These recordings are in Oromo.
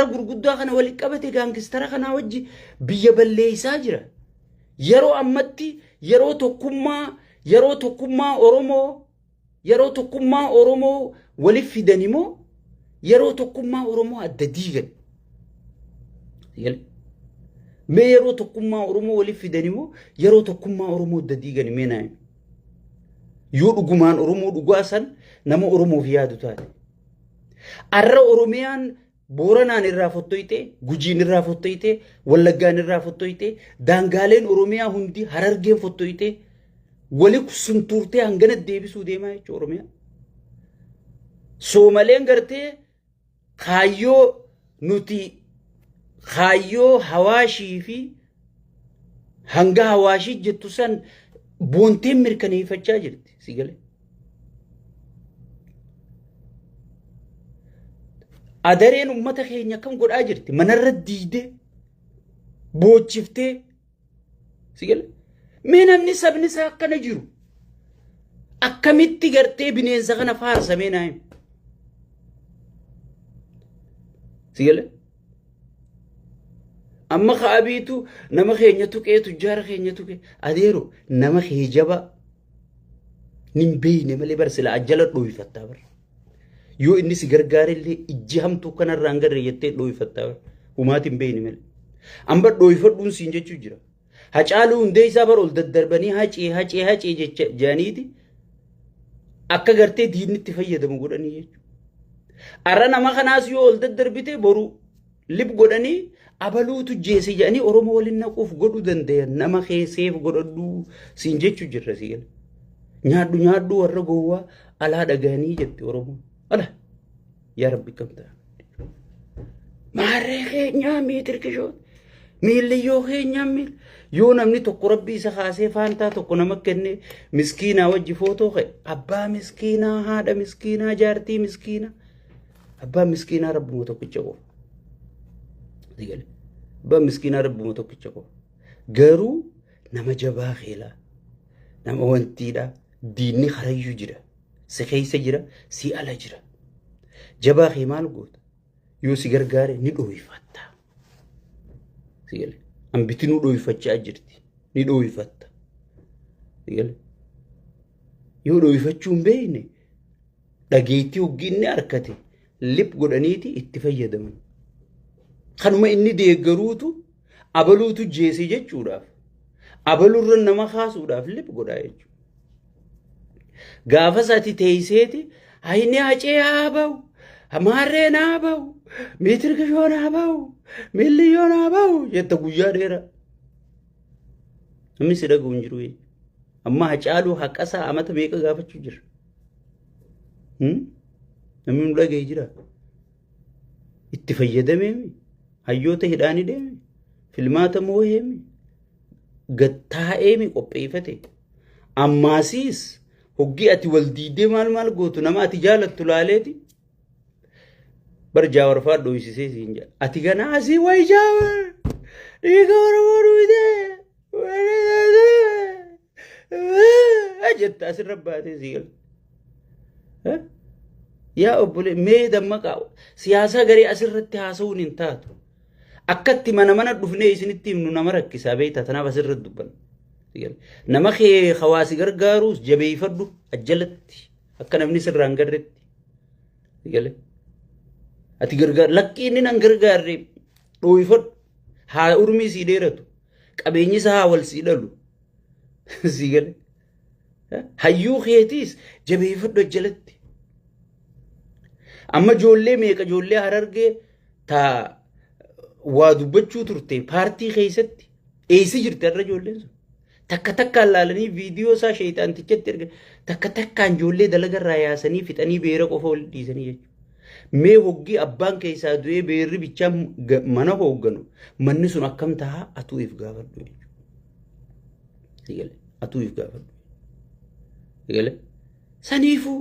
gurguddaa kana walitti qabate gaangistara kana wajji biyya balleessaa jira. Yeroo ammatti yeroo tokkummaa Oromoo waliif fidanimoo yeroo tokkummaa Oromoo adda diigan. Mee yeroo tokkummaa Oromoo waliif fidanimoo yeroo tokkummaa Oromoo adda diigan mee naayi. Yoo dhugumaan Oromoo dhugaasan nama Oromoof yaadu taate. Arra Oromiyaan Booranaan irraa fottoyte, Gujiin irraa fottoyte, Wallaggaan irraa fottoyte, daangaaleen Oromiyaa hundi Harargeen fottoyte, wali sunturtee hangana deebisuu deemaa jechuudha Oromiyaa. Soomaleen gartee kaayyoo Hawaashii fi hanga Hawaashii jettu san boonteen mirkaneeffachaa jirti sigalee. Adareen ummata keenya kam godhaa jirti manarra diidee boochiftee sigalee. Mee namni sabni isaa akkana jiru akkamitti gartee bineensa kana faarsamee naayim sigalee. Amma kaabiitu nama keenya tuqee tujjaara keenya tuqee adeero nama kee jaba nin beeyne malee barsila ajjala dhooyfattaa bara. Yoo inni si gargaarillee ijji hamtuu kanarraa hin garre jettee dhooyfattaa bara. Humaati hin beeyne malee. Amba dhooyfadhuun siin jechuu jira. Hacaaluu hundee isaa bara ol daddarbanii hacee jaaniiti akka gartee diinni itti fayyadamu godhanii jechuudha. Arra nama kanaas yoo ol daddarbite boru lib godhanii abaluutu jeesi jedhanii Oromoo waliin naquuf godhuu danda'an nama keesseef godhadhuu siin jechuu jirra sigal. Nyaadhu warra gowwaa alaa dhagahanii jetti Oromoo. Ala yaa Rabbi kamtaa. Maarree keenyaa miitirkishoot miilliyyoo keenyaa miil yoo namni tokko Rabbi isa kaasee faantaa tokko nama kenne miskiinaa wajji footoo ka'e abbaa miskiinaa haadha miskiinaa jaartii miskiinaa abbaa miskiinaa Rabbuma tokkicha qofa. Abbaa miskiinaa Rabbuma tokkicha qofa. Garuu nama jabaa keelaa nama wantiidhaa diinni harayyuu jira si keessa jira si ala jira. Jabaa kee maal goota yoo si gargaare ni dhooyfatta. Sigalee ambiti nu dhooyfachaa jirti ni dhooyfatta. Sigalee yoo dhooyfachuun beeyne dhageettii hoggiinni harkate lip godhaniiti itti fayyadaman. Kanuma inni deeggaruutu abaluutu jeesee jechuudhaaf abalurra nama kaasuudhaaf lip godhaa jechuudha. Gaafa isaati teeyseeti hayni hacee haa bahu hamaarreen haa bahu miitirkishoon haa bahu miiliyyoon haa bahu jetta guyyaa dheeraa. Namni si dhagahu hin jiru jechuudha. Amma Hacaaluu haqasaa amata meeqa gaafachuu jira? Namni nu dhagahee jira. Itti fayyadameemi hayyoota hidhaanii deeme filmaata moo'eemi gattaa'eemi qopheeffate. Ammaasiis hoggi ati wal diidee maal gootu nama ati jaalattu laaleeti bar jaawar faa dhooysisee siin jaa ati ganaasii way jaawar dhiiga Oromoo dhuydee jetta asirra baatee sii gal. Yaa obbole mee dammaqaa siyaasaa garii asirratti haasa'uun hin taatu. Akkatti mana dhufnee isinitti himnu nama rakkisaa beektaa tanaaf asirratti dubbanna. Nama kee hawaasi gargaaruus jabeeffadhu ajjalatti akka namni sirraan garretti. Ati gargaar lakkii inni nan gargaarre dhooyfadhu haa urmii sii dheeratu qabeenyi isaa haa wal sii dhalu. Hayyuu keetiis jabeeffadhu ajjalatti. Amma ijoollee meeqa ijoollee Harargee taa waa dubbachuu turte paartii keessatti eessi jirti irra ijoolleen sun. Takkaan laalanii viidiyoo isaa sheeyxaantichatti erga takkaan ijoollee dalagarraa yaasanii fixanii beera qofa ol dhiisanii jechuudha. Mee hoggii abbaan keessaa du'ee beerri bichaa mana hoogganu manni sun akkam tahaa atuu if gaafadhu jechuudha. Atuu if gaafadhu. Saniifuu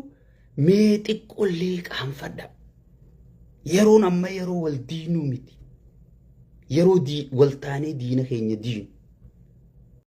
mee xiqqollee qaanfadha. Yeroon amma yeroo wal diinuu miti. Yeroo wal taanee diina keenya diinu.